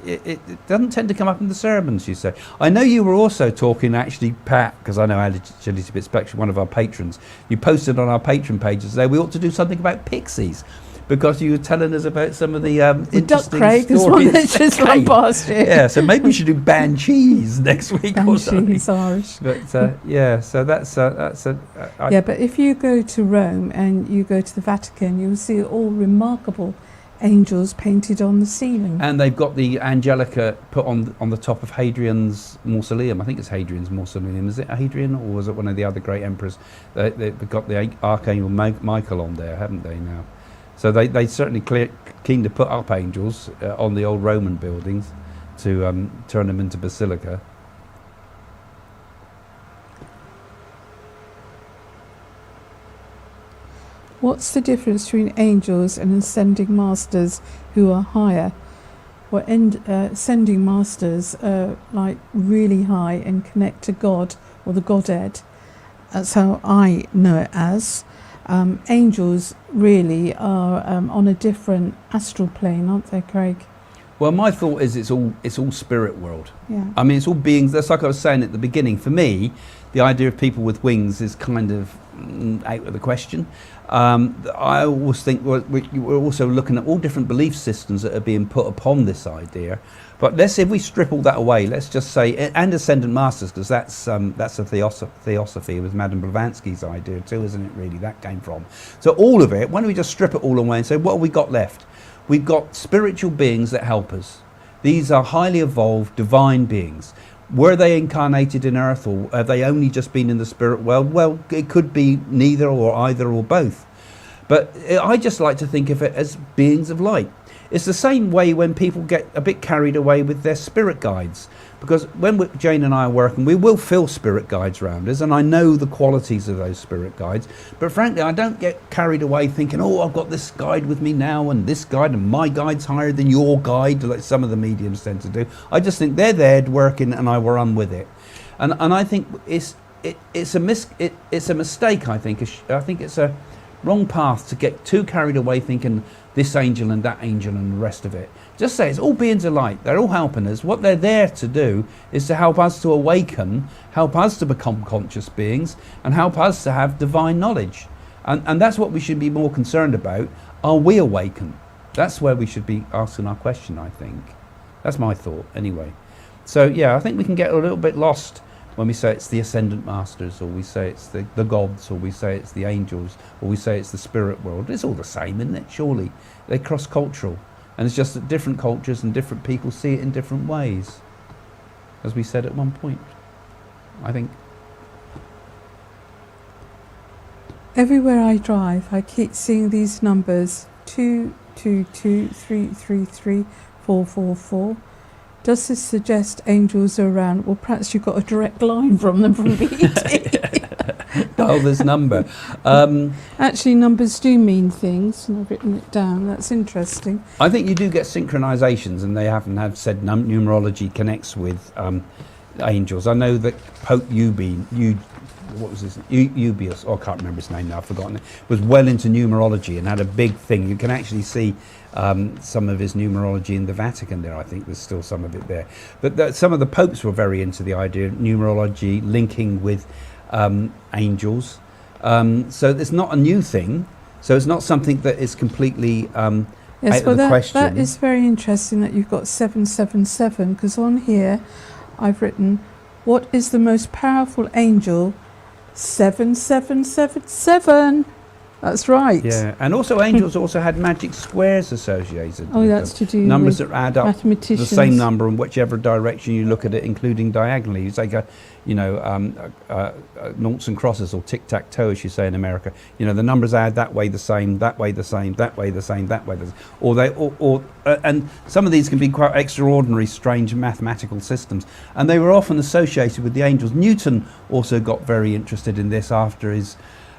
it doesn't tend to come up in the sermons. You say. I know you were also talking, actually, Pat, because I know Angelic Fitzpatrick, one of our patrons. You posted on our patron pages today. We ought to do something about pixies, because you were telling us about some of the interesting Craig, stories. One that just run past you. Yeah, so maybe we should do banshees next week or something. Banshees, Irish. But yeah, so that's yeah, but if you go to Rome and you go to the Vatican, you'll see all remarkable angels painted on the ceiling. And they've got the Angelica put on the top of Hadrian's mausoleum. I think it's Hadrian's mausoleum. Is it Hadrian, or was it one of the other great emperors? They've got the Archangel Michael on there, haven't they now? So they certainly keen to put up angels on the old Roman buildings to turn them into basilica. What's the difference between angels and ascending masters who are higher? Well, ascending masters are like really high and connect to God or the Godhead. That's how I know it as. Angels really are on a different astral plane, aren't they, Craig? Well, my thought is it's all spirit world. Yeah. I mean, it's all beings. That's like I was saying at the beginning. For me, the idea of people with wings is kind of out of the question. I always think we're also looking at all different belief systems that are being put upon this idea. But if we strip all that away, let's just say, and ascendant masters, because that's a theosophy with Madame Blavatsky's idea too, isn't it? Really, that came from. So all of it. Why don't we just strip it all away and say, what have we got left? We've got spiritual beings that help us. These are highly evolved, divine beings. Were they incarnated in Earth, or have they only just been in the spirit world? Well, it could be neither or either or both. But I just like to think of it as beings of light. It's the same way when people get a bit carried away with their spirit guides. Because when Jane and I are working, we will feel spirit guides around us, and I know the qualities of those spirit guides. But frankly, I don't get carried away thinking, oh, I've got this guide with me now, and this guide, and my guide's higher than your guide, like some of the mediums tend to do. I just think they're there working, and I will run with it. And I think it's a mistake. I think it's a wrong path to get too carried away thinking this angel and that angel and the rest of it. Just say it's all beings of light. They're all helping us. What they're there to do is to help us to awaken, help us to become conscious beings, and help us to have divine knowledge. And that's what we should be more concerned about. Are we awakened? That's where we should be asking our question, I think. That's my thought, anyway. So, yeah, I think we can get a little bit lost when we say it's the ascendant masters, or we say it's the gods, or we say it's the angels, or we say it's the spirit world, it's all the same, isn't it? Surely they're cross-cultural, and it's just that different cultures and different people see it in different ways, as we said at one point, I think. Everywhere I drive, I keep seeing these numbers: 222 333 444. Does this suggest angels are around? Well, perhaps you've got a direct line from them from BT. Dial this number. Actually, numbers do mean things, and I've written it down. That's interesting. I think you do get synchronizations, and they haven't have said numerology connects with angels. I know that Pope Eubius, I can't remember his name now, I've forgotten it, was well into numerology and had a big thing. You can actually see some of his numerology in the Vatican there. I think there's still some of it there. But some of the popes were very into the idea of numerology linking with angels. So it's not a new thing. So it's not something that is completely out of the question. That is very interesting that you've got 777, because on here I've written, what is the most powerful angel? 7777. That's right. Yeah, and also angels also had magic squares associated. Oh, that's to do numbers with that add up mathematicians. the same number in whichever direction you look at it, including diagonally. You take noughts and crosses, or tic-tac-toe, as you say in America. You know, the numbers add that way the same, that way the same, that way the same, that way the same. And some of these can be quite extraordinary, strange mathematical systems. And they were often associated with the angels. Newton also got very interested in this after his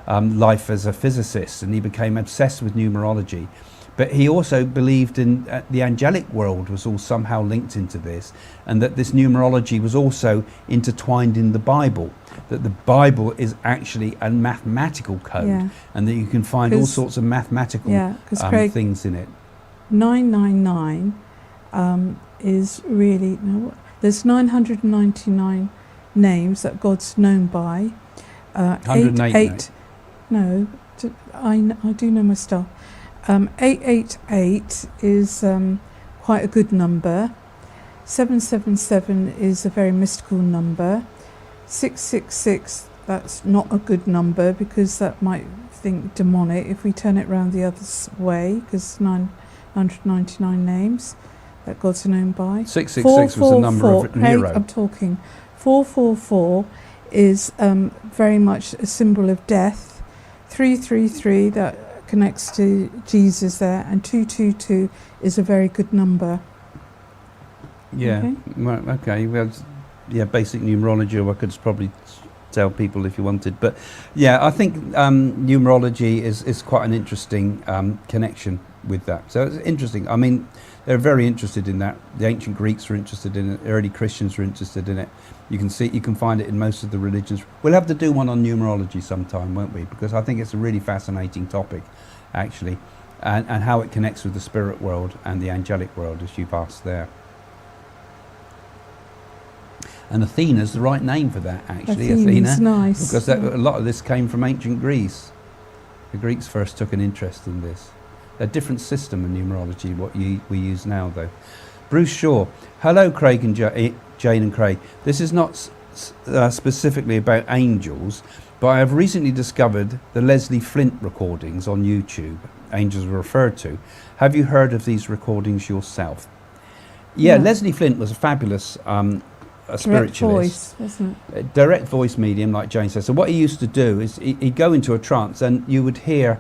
life as a physicist, and he became obsessed with numerology. But he also believed in the angelic world was all somehow linked into this, and that this numerology was also intertwined in the Bible, that the Bible is actually a mathematical code, and that you can find all sorts of mathematical things in it. 999 is really, there's 999 names that God's known by. 108. No, I do know my stuff. 888 is quite a good number. 777 is a very mystical number. 666, that's not a good number, because that might think demonic if we turn it round the other way, because 999 names that God's known by. 666 was the number of Nero. I'm talking. 444 is very much a symbol of death. 333, that connects to Jesus there, and 222 is a very good number. Yeah, okay. Well, okay. Well, yeah, basic numerology, or I could probably tell people if you wanted. But yeah, I think numerology is quite an interesting connection with that. So it's interesting. I mean, they're very interested in that. The ancient Greeks were interested in it. Early Christians were interested in it. You can find it in most of the religions. We'll have to do one on numerology sometime, won't we? Because I think it's a really fascinating topic, actually, and how it connects with the spirit world and the angelic world, as you've asked there. And Athena's the right name for that, actually. Athena's nice. Because a lot of this came from ancient Greece. The Greeks first took an interest in this. A different system of numerology, what we use now, though. Bruce Shaw. Hello, Craig and Jane and Craig. This is not specifically about angels, but I have recently discovered the Leslie Flint recordings on YouTube. Angels were referred to. Have you heard of these recordings yourself? Yeah, no. Leslie Flint was a fabulous spiritualist. Direct voice, wasn't it? A direct voice medium, like Jane says. So what he used to do is he'd go into a trance, and you would hear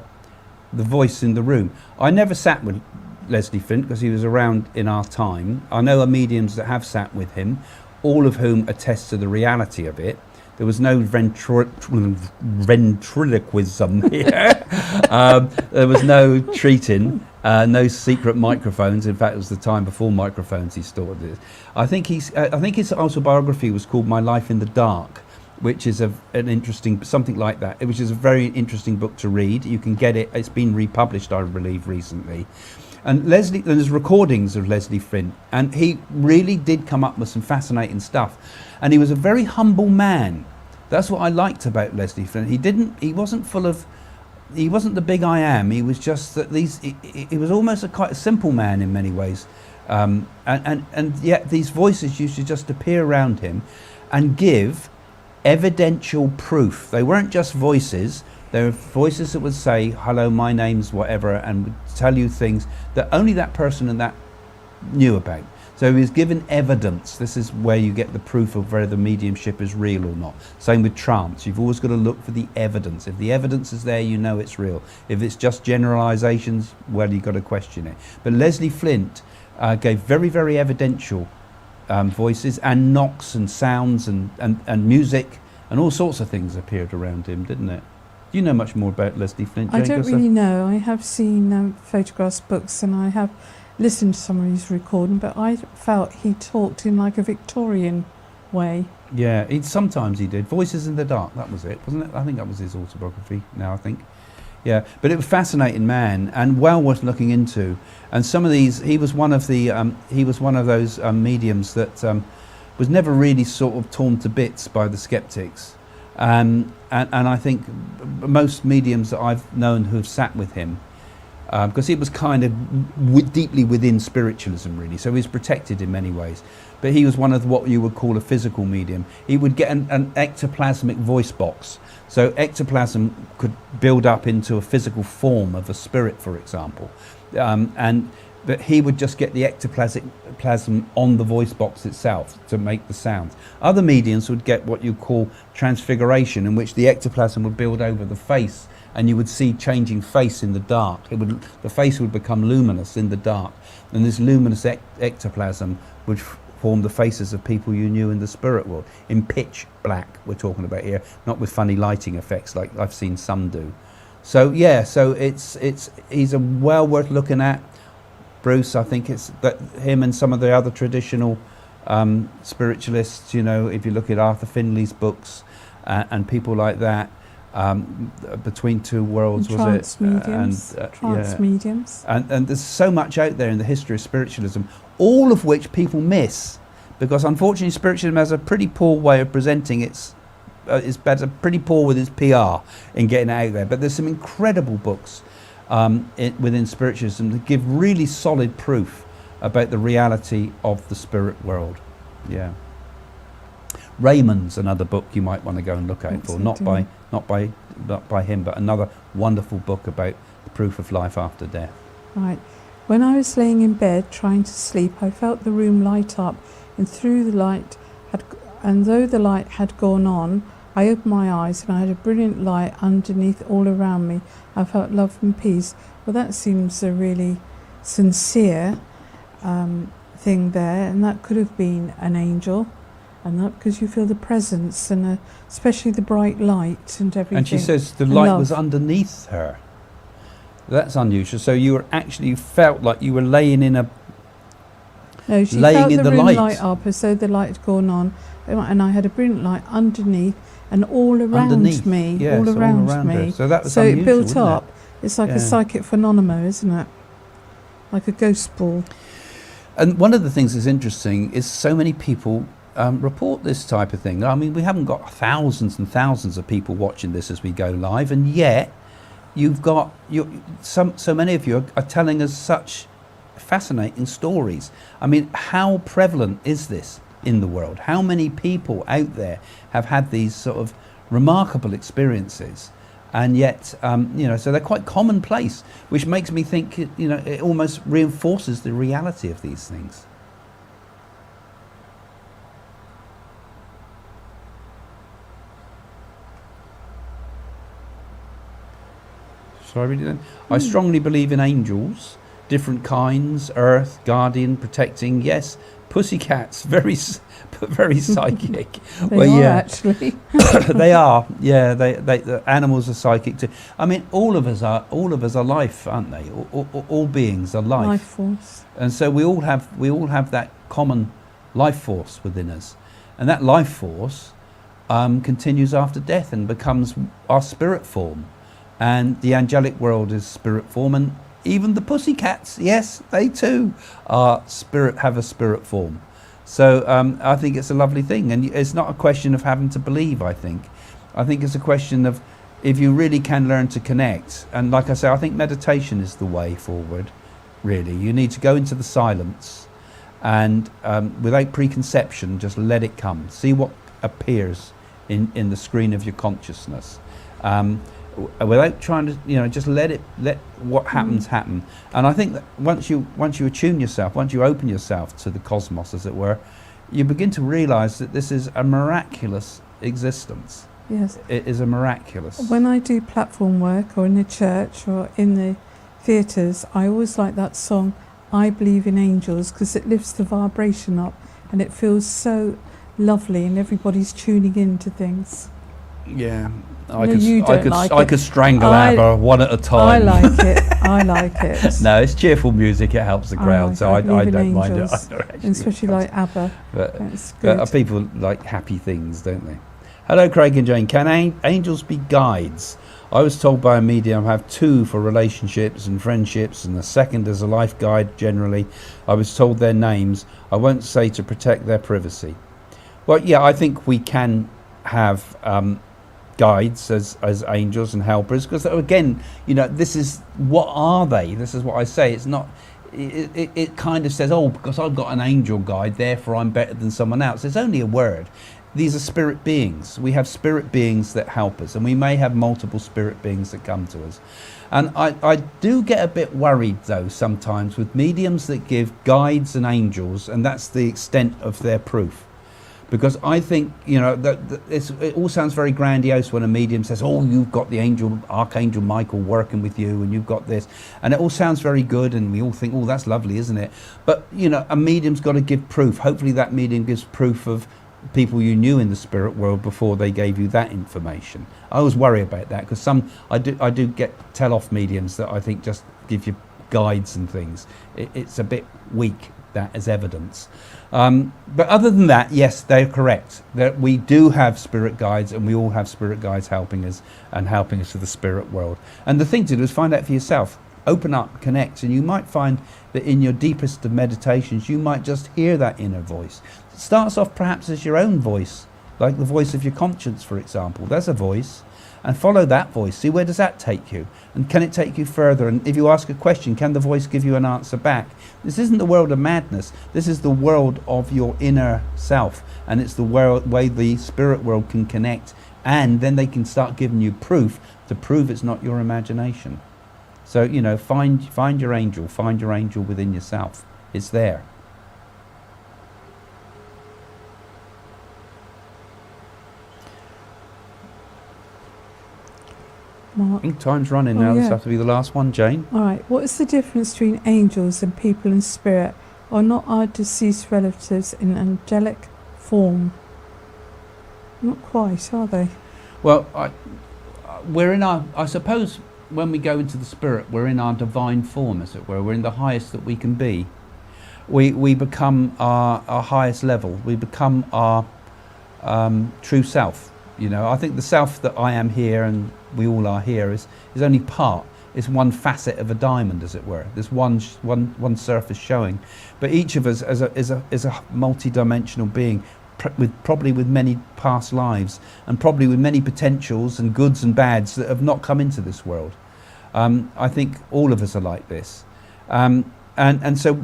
the voice in the room. I never sat with Leslie Flint because he was around in our time. I know mediums that have sat with him, all of whom attest to the reality of it. There was no ventriloquism here. There was no treating, no secret microphones. In fact, it was the time before microphones he stored this. I think his autobiography was called My Life in the Dark, which is an interesting, something like that, which is a very interesting book to read. You can get it. It's been republished, I believe, recently. And there's recordings of Leslie Flint, and he really did come up with some fascinating stuff. And he was a very humble man. That's what I liked about Leslie Flint. He wasn't the big I am. He was just that he was almost quite a simple man in many ways. And yet these voices used to just appear around him and give evidential proof. They weren't just voices. They were voices that would say, hello, my name's whatever, and would tell you things that only that person and that knew about. So he was given evidence. This is where you get the proof of whether the mediumship is real or not. Same with trance. You've always got to look for the evidence. If the evidence is there, you know it's real. If it's just generalizations, well, you've got to question it. But Leslie Flint gave very, very evidential voices, and knocks and sounds and music and all sorts of things appeared around him, didn't it? Do you know much more about Leslie Flint, Jane? I don't really know. I have seen photographs, books, and I have listened to some of his recording, but I felt he talked in like a Victorian way. Yeah, sometimes he did. Voices in the Dark, that was it, wasn't it? I think that was his autobiography now, I think. Yeah, but it was a fascinating man and well worth looking into. And some of these, he was one of those mediums that was never really sort of torn to bits by the skeptics. And I think most mediums that I've known who have sat with him, because he was kind of deeply within spiritualism, really, so he was protected in many ways. But he was one of what you would call a physical medium. He would get an ectoplasmic voice box. So ectoplasm could build up into a physical form of a spirit, for example. But he would just get the ectoplasm on the voice box itself to make the sounds. Other mediums would get what you call transfiguration, in which the ectoplasm would build over the face, and you would see changing face in the dark. The face would become luminous in the dark, and this luminous ectoplasm would form the faces of people you knew in the spirit world, in pitch black, we're talking about here, not with funny lighting effects like I've seen some do. So yeah, so he's a well worth looking at. Bruce, I think it's that him and some of the other traditional spiritualists, you know, if you look at Arthur Finley's books and people like that, Between Two Worlds, was it? Trance mediums. And there's so much out there in the history of spiritualism, all of which people miss, because unfortunately spiritualism has a pretty poor way of presenting it's pretty poor with its PR in getting it out there. But there's some incredible books within spiritualism that give really solid proof about the reality of the spirit world. Yeah. Raymond's another book you might want to go and look out for. Not by him, but another wonderful book about the proof of life after death. Right. When I was laying in bed trying to sleep, I felt the room light up, and though the light had gone on, I opened my eyes and I had a brilliant light underneath all around me. I felt love and peace. Well, that seems a really sincere thing there, and that could have been an angel, and that because you feel the presence and especially the bright light and everything. And she says the light was underneath her. That's unusual. So you felt like you were laying in a. No, she laying felt in the the room light. light up as though the light had gone on, and I had a brilliant light underneath and all around me, yes, all around me. Her. So that was so unusual, it built wasn't up. It's like a psychic phenomenon, isn't it? Like a ghost ball. And one of the things that's interesting is so many people report this type of thing. I mean, we haven't got thousands and thousands of people watching this as we go live, and yet you've got so many of you are telling us such fascinating stories. I mean, how prevalent is this in the world? How many people out there have had these sort of remarkable experiences? And yet, so they're quite commonplace, which makes me think, it almost reinforces the reality of these things. Shall I read it then? I strongly believe in angels, different kinds, earth, guardian, protecting, yes, pussycats, very psychic. They are actually. They are, yeah. The animals are psychic too. I mean, all of us are life, aren't they? All beings are life. Life force. And so we all have that common life force within us, and that life force continues after death and becomes our spirit form. And the angelic world is spirit form, and even the pussycats, yes, they too have a spirit form. So I think it's a lovely thing, and it's not a question of having to believe. I think it's a question of if you really can learn to connect. And like I say, I think meditation is the way forward. Really, you need to go into the silence, and without preconception, just let it come. See what appears in the screen of your consciousness. Without trying to, just let what happens happen. And I think that once you attune yourself, once you open yourself to the cosmos, as it were, you begin to realize that this is a miraculous existence. Yes. It is a miraculous. When I do platform work or in the church or in the theatres, I always like that song, I Believe in Angels, because it lifts the vibration up and it feels so lovely and everybody's tuning in to things. Yeah. I could strangle ABBA one at a time. I like it. I like it. No, it's cheerful music. It helps the crowd, so I don't mind it. Especially like ABBA. But people like happy things, don't they? Hello, Craig and Jane. Can angels be guides? I was told by a medium I have 2 for relationships and friendships, and the second as a life guide generally. I was told their names. I won't say to protect their privacy. Well, yeah, I think we can have guides as angels and helpers, because again, this is, what are they? This is what I say. It's not, it kind of says, oh, because I've got an angel guide, therefore I'm better than someone else. It's only a word. These are spirit beings. We have spirit beings that help us, and we may have multiple spirit beings that come to us. And I do get a bit worried though sometimes with mediums that give guides and angels, and that's the extent of their proof. Because I think, it all sounds very grandiose when a medium says, oh, you've got the Archangel Michael working with you, and you've got this. And it all sounds very good, and we all think, oh, that's lovely, isn't it? But, a medium's got to give proof. Hopefully that medium gives proof of people you knew in the spirit world before they gave you that information. I always worry about that, because I do get tell-off mediums that I think just give you guides and things. It's a bit weak, that as evidence. But other than that, yes, they're correct. That we do have spirit guides, and we all have spirit guides helping us to the spirit world. And the thing to do is find out for yourself. Open up, connect, and you might find that in your deepest of meditations, you might just hear that inner voice. It starts off perhaps as your own voice, like the voice of your conscience, for example. There's a voice. And follow that voice. See, where does that take you? And can it take you further? And if you ask a question, can the voice give you an answer back? This isn't the world of madness. This is the world of your inner self. And it's the way the spirit world can connect. And then they can start giving you proof to prove it's not your imagination. So, find your angel. Find your angel within yourself. It's there. Mark. I think time's running now. This has to be the last one, Jane. All right. What is the difference between angels and people in spirit? Are not our deceased relatives in angelic form? Not quite, are they? Well, we're in our, I suppose, when we go into the spirit, we're in our divine form, as it were. We're in the highest that we can be. We become our highest level. We become our true self. I think the self that I am here and we all are here is only part. It's one facet of a diamond, as it were. There's one surface showing, but each of us is a multi-dimensional being, probably with many past lives, and probably with many potentials and goods and bads that have not come into this world. I think all of us are like this, and so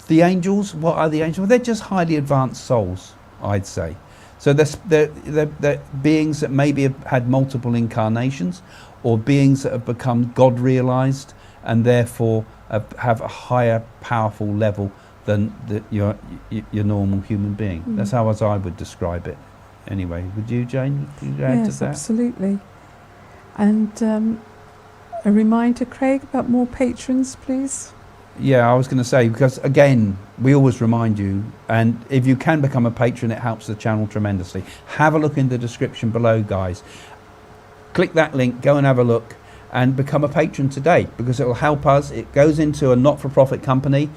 the angels. What are the angels? Well, they're just highly advanced souls, I'd say. So they're beings that maybe have had multiple incarnations, or beings that have become God-realized and therefore have a higher powerful level than your normal human being. That's how I would describe it. Anyway, would you, Jane? Would you add to that? Yes, absolutely. And a reminder, Craig, about more patrons, please. Yeah, I was going to say, because again, we always remind you, and if you can become a patron, it helps the channel tremendously. Have a look in the description below, guys. Click that link, go and have a look, and become a patron today, because it will help us. It goes into a not-for-profit company,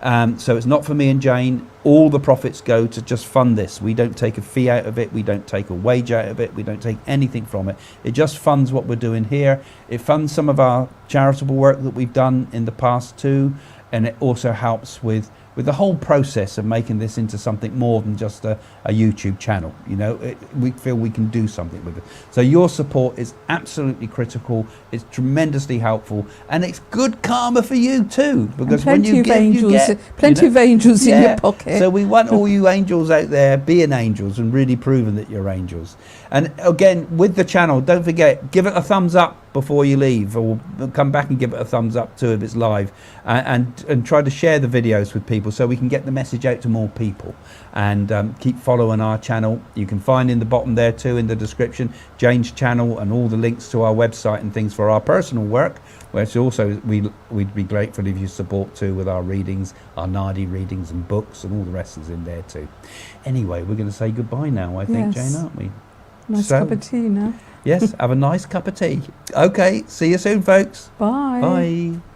so it's not for me and Jane. All the profits go to just fund this. We don't take a fee out of it. We don't take a wage out of it. We don't take anything from it. It just funds what we're doing here. It funds some of our charitable work that we've done in the past too, and it also helps with with the whole process of making this into something more than just a YouTube channel. You know, we feel we can do something with it. So your support is absolutely critical. It's tremendously helpful, and it's good karma for you too, because when you give, you get. Plenty of angels in your pocket. So we want all you angels out there being angels and really proving that you're angels. And again, with the channel, don't forget, give it a thumbs up before you leave, or come back and give it a thumbs up too if it's live, and try to share the videos with people so we can get the message out to more people. And keep following our channel. You can find in the bottom there too, in the description, Jane's channel and all the links to our website and things for our personal work, which also we'd be grateful if you support too with our readings, our Nadi readings and books, and all the rest is in there too. Anyway, we're going to say goodbye now, I think, Yes. Jane, aren't we? Nice cup of tea now. Yes, have a nice cup of tea. Okay, see you soon, folks. Bye. Bye.